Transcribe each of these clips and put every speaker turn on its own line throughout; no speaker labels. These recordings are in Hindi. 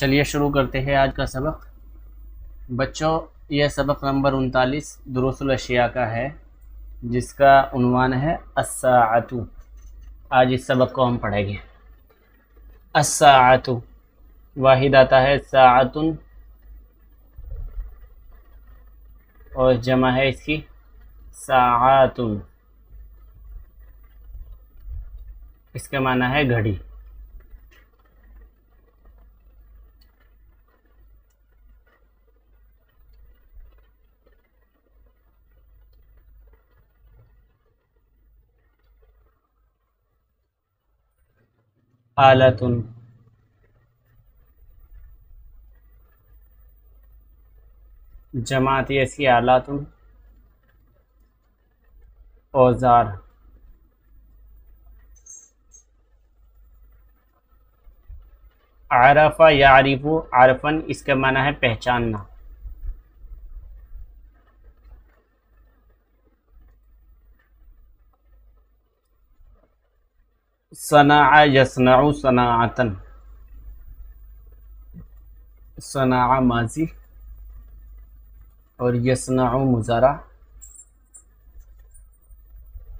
चलिए शुरू करते हैं आज का सबक। बच्चों, यह सबक नंबर 39 दुरूसुल अशिया का है, जिसका उन्वान है अस्साअतु। आज इस सबक को हम पढ़ेंगे। अस्साअतु वाहिद आता है साअतुन और जमा है इसकी साआतुन। इसका माना है घड़ी। आलतुन जमा आती है इसकी आलातुन। औजार आरफा यारिफु आरफन, इसका माना है पहचानना। सनाअ यसनउ सनाअतन, सनाअ माजी और यसनउ मुज़ारा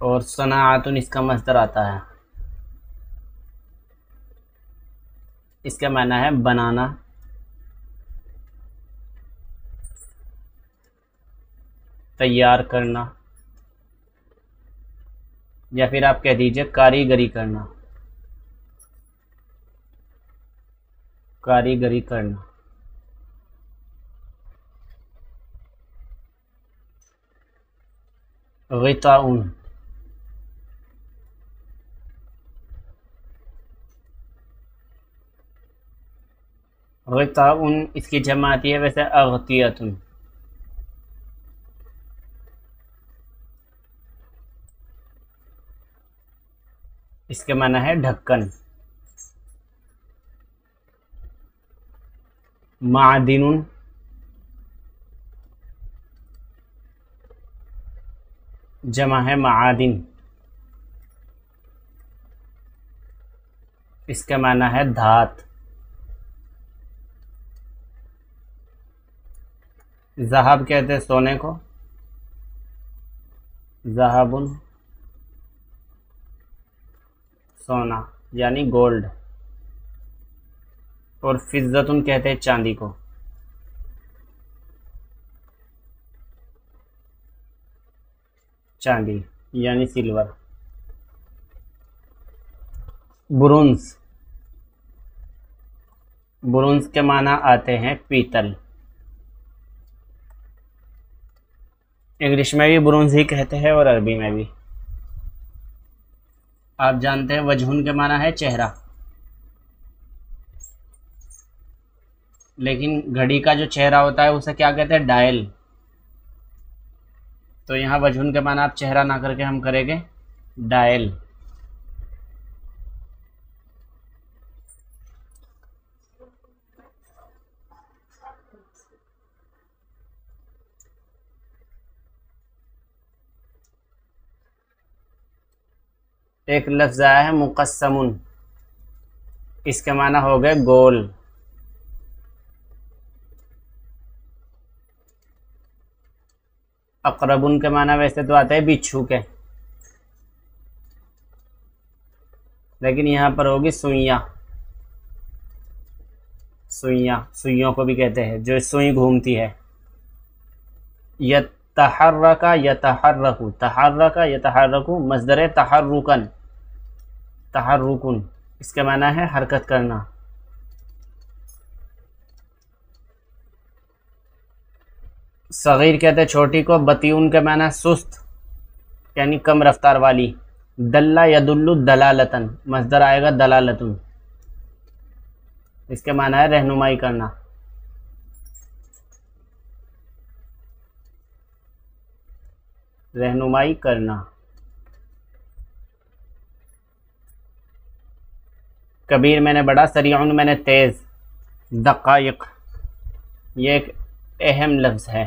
और सनाअतुन इसका मस्दर आता है। इसका माना है बनाना, तैयार करना, या फिर आप कह दीजिए कारीगरी करना। कारीगरी करना। ग़िताउन ग़िताउन इसकी जमा आती है वैसे अग़तियतुन। इसके माना है ढक्कन। मादिनुन जमा है मादिन। इसका माना है धात। ज़हाब कहते हैं सोने को, ज़हाबुन सोना यानी गोल्ड। और फिज़्ज़तुन कहते हैं चांदी को। चांदी यानी सिल्वर। ब्रोंज, ब्रोंज के माना आते हैं पीतल। इंग्लिश में भी ब्रोंज ही कहते हैं और अरबी में भी। आप जानते हैं वजहुन के माना है चेहरा, लेकिन घड़ी का जो चेहरा होता है उसे क्या कहते हैं? डायल। तो यहाँ वजहुन के माना आप चेहरा ना करके हम करेंगे डायल। एक लफ्ज़ आया है मुक़स्समुन, इसके माना हो गए गोल। अक़रबुन के माना वैसे तो आते हैं बिच्छू के, लेकिन यहाँ पर होगी सुइयाँ। सुइयाँ, सुइयों को भी कहते हैं जो सुई घूमती है। यतहर्रका यतहर्रकु, तहर्रका यतहर्रकु मस्दर तहर्रुकन, तहर्रुकुन इसके माना है हरकत करना। सगीर कहते हैं छोटी को। बतीउन के माना सुस्त यानी कम रफ्तार वाली। दल्ला यदुल्लु दलालतन, मस्दर आएगा दलालतुन, इसके माना है रहनुमाई करना। रहनुमाई करना। कबीर मैंने बड़ा, सरीउन मैंने तेज़। दक़ाइक़ ये एक अहम लफ्ज़ है।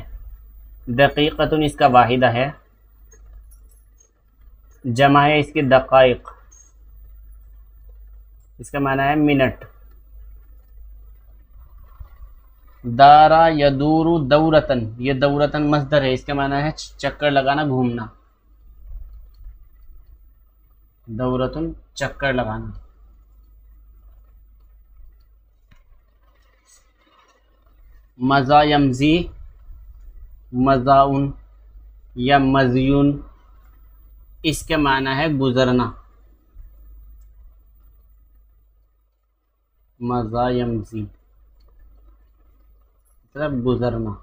दक़ीक़तुन इसका वाहिदा है, जमा है इसकी दक़ाइक़। इसका माना है मिनट। दारा यदूरु दौरतन, ये दौरतन मस्दर है, इसका माना है चक्कर लगाना, घूमना। दौरतुन चक्कर लगाना। मज़ा यमज़ी, मज़ाउन या मज़युन, इसके माना है गुजरना। मज़ा यमज़ी मतलब गुजरना।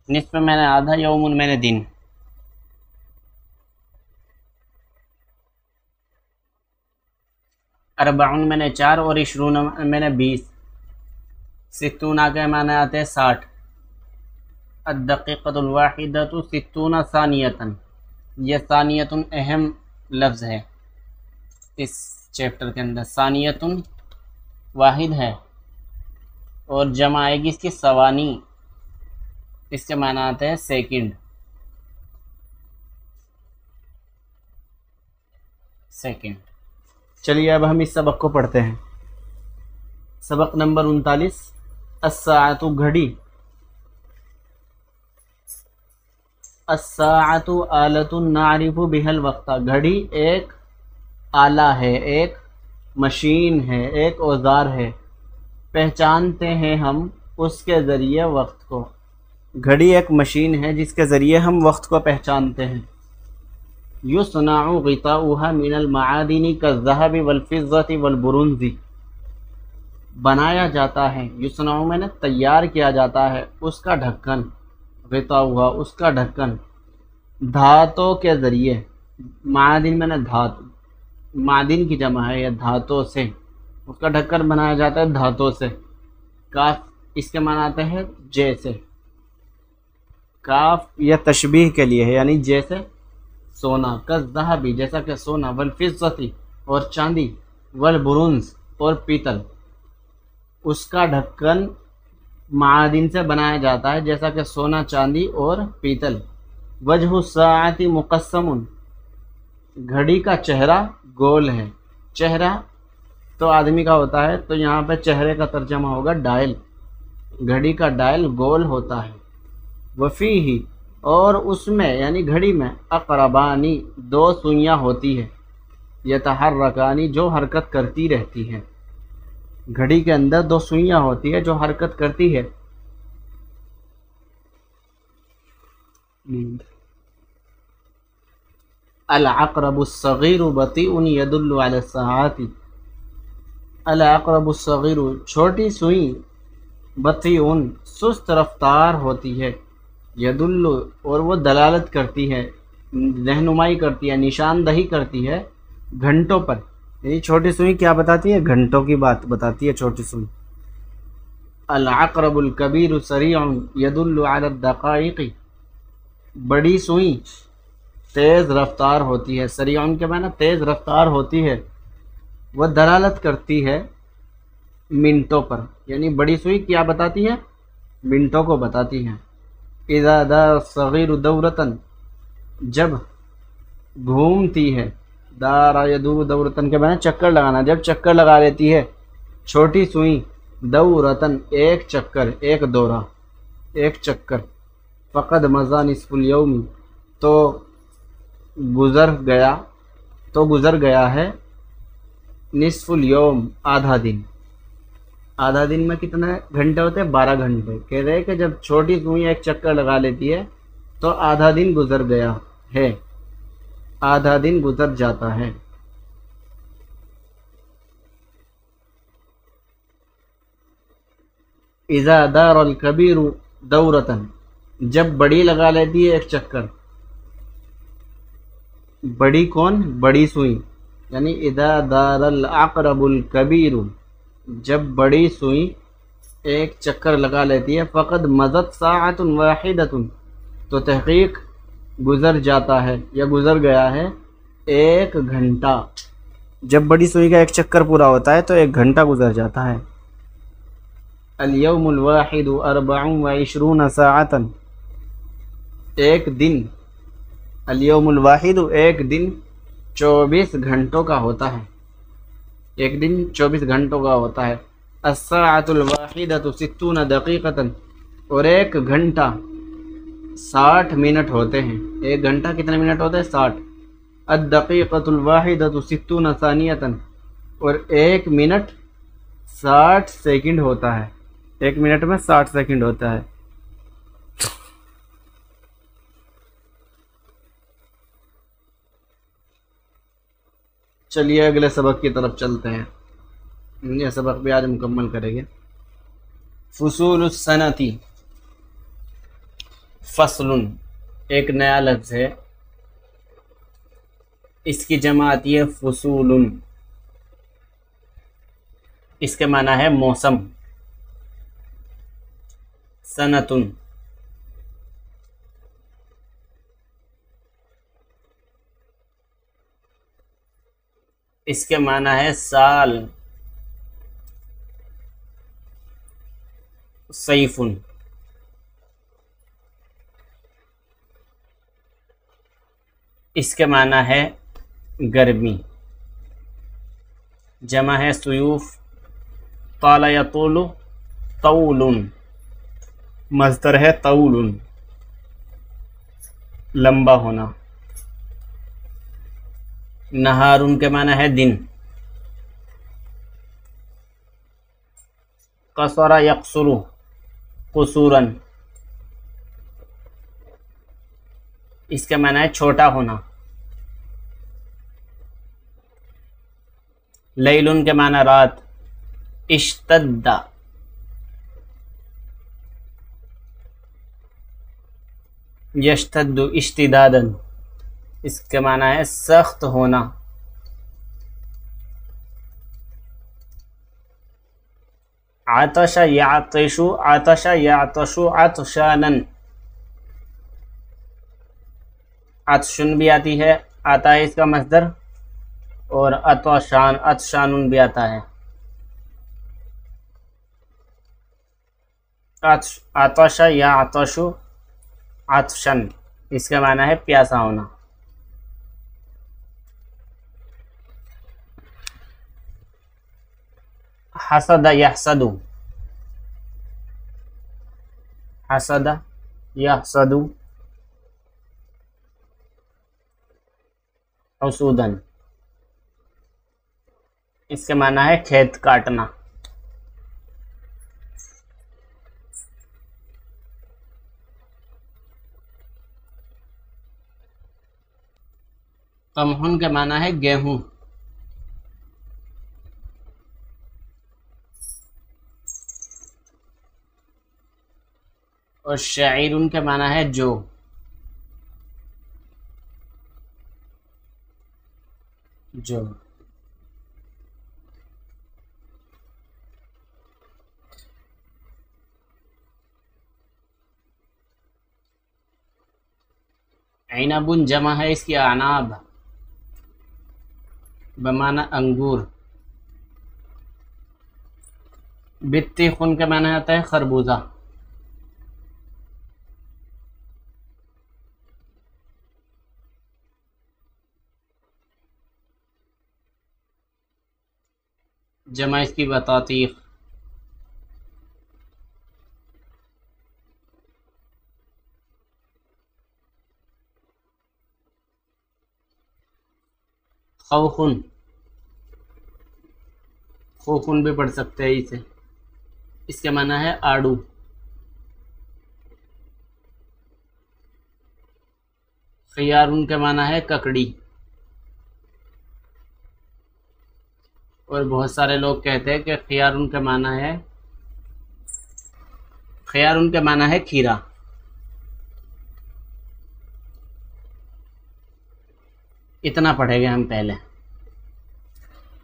निस्फ मैंने आधा, यौमुन मैंने दिन। अरबाउन मैंने 4 और इशरून मैंने 20। सित्तूना के माने आते हैं 60। अद्दक़ीक़तुल वाहिदतु सित्तूना सानियतन, यह सानियतुन अहम लफ्ज़ है इस चैप्टर के अंदर। सानियतुन वाहिद है और जमा आएगी इसकी सवानी, इसके माना आते हैं सेकंड। चलिए अब हम इस सबक को पढ़ते हैं। सबक नंबर 39, अस्साअतु घड़ी। अस्साअतु आलतुन नारिफु बिहल वक्ता, घड़ी एक आला है, एक मशीन है, एक औजार है, पहचानते हैं हम उसके ज़रिए वक्त को। घड़ी एक मशीन है जिसके ज़रिए हम वक्त को पहचानते हैं। युस्नाउ ग़िताउहा मिनल मआदिनी कज़्ज़हबि वल फ़िज़्ज़ति वल बुरुंज़ी, बनाया जाता है। युस्नाउ मैंने तैयार किया जाता है उसका ढक्कन, ग़िताउहा उसका ढक्कन, धातों के ज़रिए। मादिन मैंने धातु, मादिन की जमा है या धातों से, उसका ढक्कन बनाया जाता है धातों से। काफ इसके माना आते हैं जैसे, काफ या तशबीह के लिए है, यानी जैसे सोना। कज़्ज़हबी जैसा कि सोना, वल फ़िज़्ज़ति और चांदी, वल बुरुंज़ और पीतल, उसका ढक्कन मादिन से बनाया जाता है जैसा कि सोना, चांदी और पीतल। वजहु साअति मुक़स्समुन, घड़ी का चेहरा गोल है। चेहरा तो आदमी का होता है, तो यहाँ पे चेहरे का तर्जमा होगा डायल। घड़ी का डायल गोल होता है। वफ़ीही और उसमें यानी घड़ी में अक़रबानी 2 सुइयाँ होती है। यतहर्रकानी जो हरकत करती रहती है। घड़ी के अंदर 2 सुइयाँ होती है जो हरकत करती है। अल-अक़रबुस्सग़ीरु बतीउन यदुल्लु अला सआति। अल-अक़रबुस्सग़ीरु छोटी सुई, बतीउन सुस्त रफ्तार होती है, यदुल्लु और वो दलालत करती है, रहनुमाई करती है, निशानदही करती है घंटों पर। यानी छोटी सुई क्या बताती है? घंटों की बात बताती है छोटी सुई। अल-अक़रबुल कबीरु सरीउन यदुल्लु अला दक़ाइक़ि, बड़ी सुई तेज़ रफ्तार होती है। सरीउन के माना तेज़ रफ्तार होती है, वह दलालत करती है मिनटों पर। यानी बड़ी सुई क्या बताती है? मिनटों को बताती है। इज़ा दार सग़ीरु दौरतन, जब घूमती है, दारा यदूरु दौरतन के माना चक्कर लगाना, जब चक्कर लगा लेती है छोटी सुई, दौरतन एक चक्कर, एक दौरा, एक चक्कर। फ़क़द मज़ा निस्फ़ुल यौमी, तो गुज़र गया है निस्फ़ुल यौम आधा दिन। आधा दिन में कितने घंटे होते हैं? 12 घंटे। कह रहे हैं कि जब छोटी सुई एक चक्कर लगा लेती है तो आधा दिन गुजर गया है, आधा दिन गुजर जाता है। इज़ा दारल कबीरु दौरतन, जब बड़ी लगा लेती है एक चक्कर। बड़ी कौन? बड़ी सुई। यानी इज़ा दारल अक़रबुल कबीरु, जब बड़ी सुई एक चक्कर लगा लेती है। फ़क़द मज़त साअतुन वाहिदतुन, तो तहक़ीक़ गुज़र जाता है या गुज़र गया है 1 घंटा। जब बड़ी सुई का एक चक्कर पूरा होता है तो 1 घंटा गुज़र जाता है। अल-यौमुल वाहिदु 24 साअतन, एक दिन। अल-यौमुल वाहिदु एक दिन 24 घंटों का होता है। एक दिन 24 घंटों का होता है। अस्साअतुल वाहिदतु सित्तून दक़ीक़तन, और एक घंटा 60 मिनट होते हैं। एक घंटा कितने मिनट होते हैं? 60। अद्दक़ीक़तुल वाहिदतु सित्तून सानियतन, और एक मिनट 60 सेकंड होता है। एक मिनट में 60 सेकंड होता है। चलिए अगले सबक की तरफ चलते हैं। यह सबक भी आज मुकम्मल करेंगे। फुसूलुस सनती, फसलुन एक नया लफ्ज़ है, इसकी जमा आती है फुसूलुन। इसके माना है मौसम। सनतुन इसके माना है साल। सैफुन इसके माना है गर्मी। जमा है सुयूफ। ताला यतूलु तौलुन, मज़दर है तौलुन, लंबा होना। नहारुन के माना है दिन। कसरा यकसुरु कुसूरन, इसके माना है छोटा होना। लैलुन के माना रात। इश्तद्दा यश्तद्दु इश्तिदादन, इसके माना है सख्त होना। आतशा यातिशु आतशानन, आतशुन भी आती है, आता है इसका मस्दर, और अतशानुन भी आता है। आतशा या आतशु आतशन, इसका माना है प्यासा होना। हसद यहसदु, हसद यहसदु हुसूदन, इसके माना है खेत काटना। कमहुन के माना है गेहूं। और शाइरुन के माना है जो। ऐनाबुन जमा है इसकी अनाब, बमाना अंगूर। बित्तीखुन के माना आता है खरबूजा। जमा इसकी बतातीख। खौखुन, खोखुन भी पढ़ सकते हैं इसे, इसके माना है आड़ू। खियारुन के माना है ककड़ी। और बहुत सारे लोग कहते हैं कि खियारुन के माना है खीरा। इतना पढ़ेंगे हम पहले।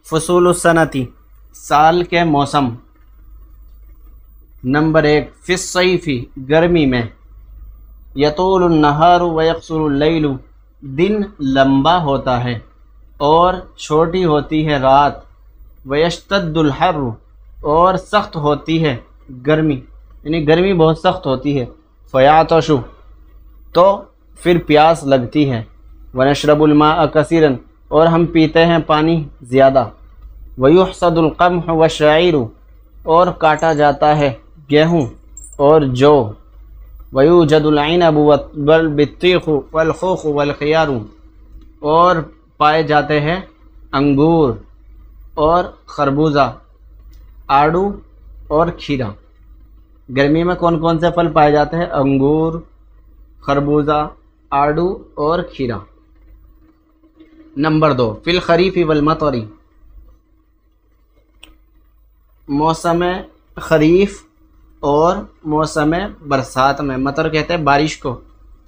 फसूलुस सनती, साल के मौसम। नंबर 1, फिस सैफी, गर्मी में। यतूलुन नहारु व यक़सुरुल लैलु, दिन लंबा होता है और छोटी होती है रात। वयश्तद्दुल हर्रु, और सख्त होती है गर्मी, यानी गर्मी बहुत सख्त होती है। फ़यातशु, तो फिर प्यास लगती है। वनशरबुल माअ कसीरन, और हम पीते हैं पानी ज़्यादा। वयुहसदुल क़म्ह वश्शईरु, और काटा जाता है गेहूँ और जौ। वयूजदुल इनबु वल बित्तीखु वल खूखु वल खियारु, और पाए जाते हैं अंगूर और खरबूजा, आड़ू और खीरा। गर्मी में कौन कौन से फल पाए जाते हैं? अंगूर, खरबूजा, आड़ू और खीरा। नंबर 2, फिल खरीफ़ी वल मतरी, मौसम खरीफ और मौसम बरसात में। मतर कहते हैं बारिश को,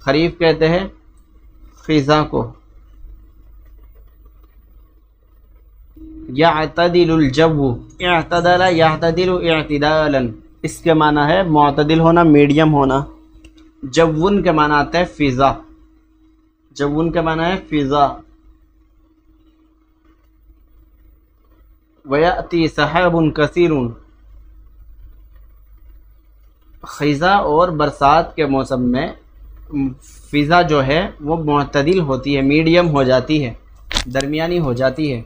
खरीफ कहते हैं ख़िज़ा को। यअतदिलुल जव्वु, इअतदला यअतदिलु इअतिदालन, इसके माना है मुअतदिल होना, मीडियम होना। जव्वुन के माना आता है फ़िज़ा, जव्वुन के माना है फ़िज़ा। वयअती सहाबुन कसीरुन, ख़िज़ा और बरसात के मौसम में फ़िज़ा जो है वो मुअतदिल होती है, मीडियम हो जाती है, दरमियानी हो जाती है।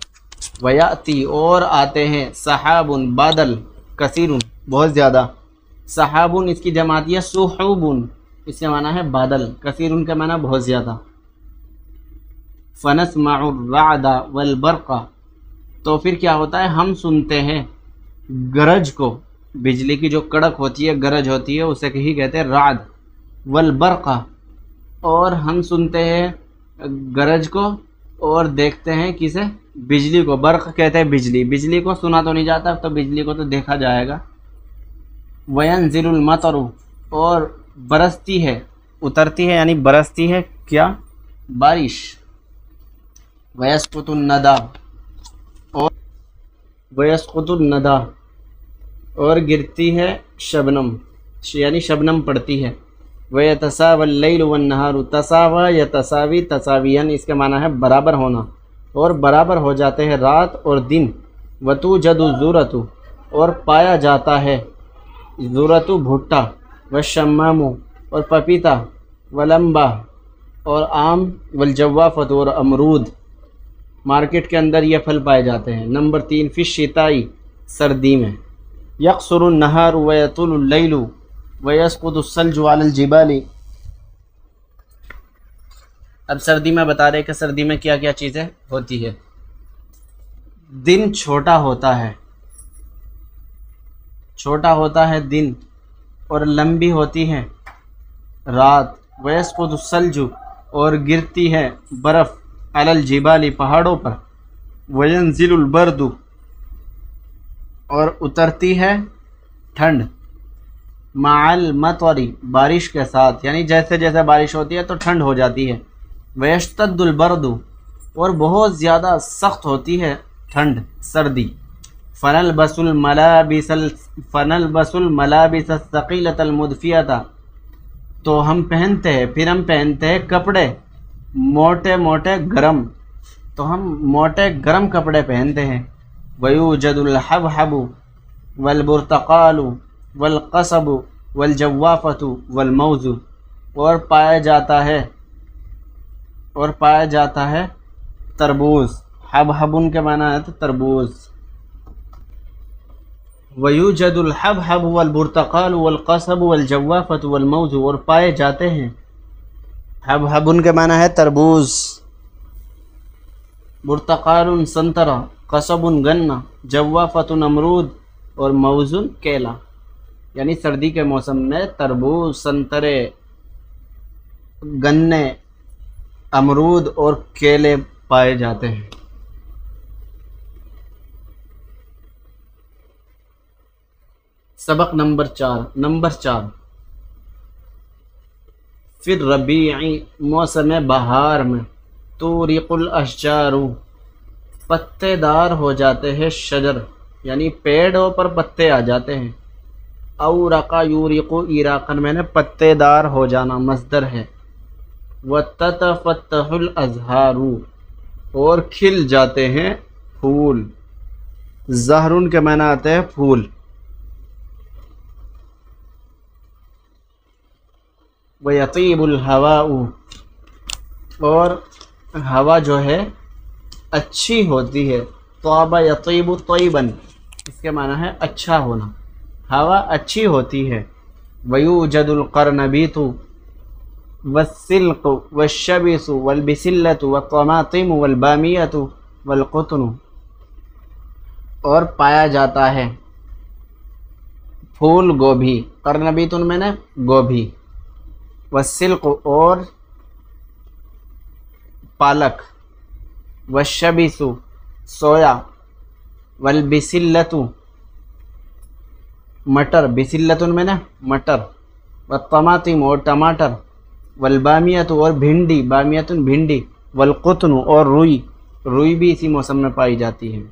वयाती, और आते हैं सहाबुन, बादल, कसीरुन, बहुत ज़्यादा। सहाबुन इसकी जमाती है सुहूबुन, इससे माना है बादल, कसीरुन का माना बहुत ज़्यादा। फनस्मउर रादा वल बरक़ा, तो फिर क्या होता है? हम सुनते हैं गरज को, बिजली की जो कड़क होती है, गरज होती है, उसे ही कहते हैं राद। वल बरक़ा, और हम सुनते हैं गरज को और देखते हैं किसे? बिजली को। बर्क़ कहते हैं बिजली, बिजली को सुना तो नहीं जाता, तो बिजली को तो देखा जाएगा। वयंज़िलुल मतरु, और बरसती है, उतरती है यानी बरसती है क्या? बारिश। वयस्कुतुन नदा, और वयस्कुतुन नदा, और गिरती है शबनम, यानी शबनम पड़ती है। वयतसावल लैलु वन नहारु, तसावा यतसावी तसावियन, इसके माना है बराबर होना, और बराबर हो जाते हैं रात और दिन। वतूजदु ज़ुरतु, और पाया जाता है ज़ुरतु भुट्टा। वशम्मामु, और पपीता। वलम्बा, और आम। वलजवाफ़त, और अमरूद। मार्केट के अंदर ये फल पाए जाते हैं। नंबर 3, फ़िश शिताई, सर्दी में। यक़सुरुन नहारु वयतुलुल लैलु वयस्कुतुस सल्जु अलल जिबाली। अब सर्दी में बता रहे कि सर्दी में क्या क्या चीज़ें होती है। दिन छोटा होता है, छोटा होता है दिन, और लंबी होती है रात। वयस्कुतुस सल्जु, और गिरती है बर्फ़, अलल जिबाली, पहाड़ों पर। वयंज़िलुल बर्दु, और उतरती है ठंड। माअल मतरी, बारिश के साथ, यानी जैसे जैसे बारिश होती है तो ठंड हो जाती है। वयश्तद्दुल बर्दु, और बहुत ज़्यादा सख्त होती है ठंड, सर्दी। फ़नलबसुल मलाबिस सक़ीलतल मुदफ़ियता, तो हम पहनते हैं, फिर हम पहनते हैं कपड़े मोटे मोटे गरम, तो हम मोटे गरम कपड़े पहनते हैं। वयूजदुल हबहबु वल बुर्तक़ालु वल क़सबु वल जवाफ़तु वल मौज़ु, और पाया जाता है तरबूज। हबहबुन के माना है तो तरबूज। वयूजदुल हबहबु वल बुर्तक़ालु वल क़सबु वल जवाफ़तु वल मौज़ु, और पाए जाते हैं। हबहबुन के माना है तरबूज। बुर्तक़ालुन संतरा, क़सबुन गन्ना, जवाफ़तुन अमरूद, और मौज़ुन केला। यानी सर्दी के मौसम में तरबूज, संतरे, गन्ने, अमरूद और केले पाए जाते हैं। सबक नंबर 4। फिर रबीई, मौसम बहार में। तूरिकुल अशजारु, पत्तेदार हो जाते हैं शजर, यानी पेड़ों पर पत्ते आ जाते हैं। औरका यूरिकु, इराकन मैंने पत्तेदार हो जाना मस्दर है। वततफत्तहुल अज़हारु, और खिल जाते हैं फूल। ज़हरुन के माना आते हैं फूल। वयतीबुल हवाउ, और हवा जो है अच्छी होती है, तौबा यतीबु तय्यबन, इसके माना है अच्छा होना, हवा अच्छी होती है। वयूजदुल कर्नबीतु वस्सिल्कु वश्शबिसु वलबिसिल्लतु वत्तमातिमु वलबामियतु वलकुतनु, और पाया जाता है फूल गोभी, कर्नबीतुन मैंने गोभी, वस्सिल्कु और पालक, वश्शबिसु सोया, वलबिसिल्लतु मटर, बिसिल्लतुन मैंने मटर, वत्तमातिम और टमाटर, वलबामियतु और भिंडी, बामियतुन भिंडी, वलकुतनु और रुई, रुई भी इसी मौसम में पाई जाती है।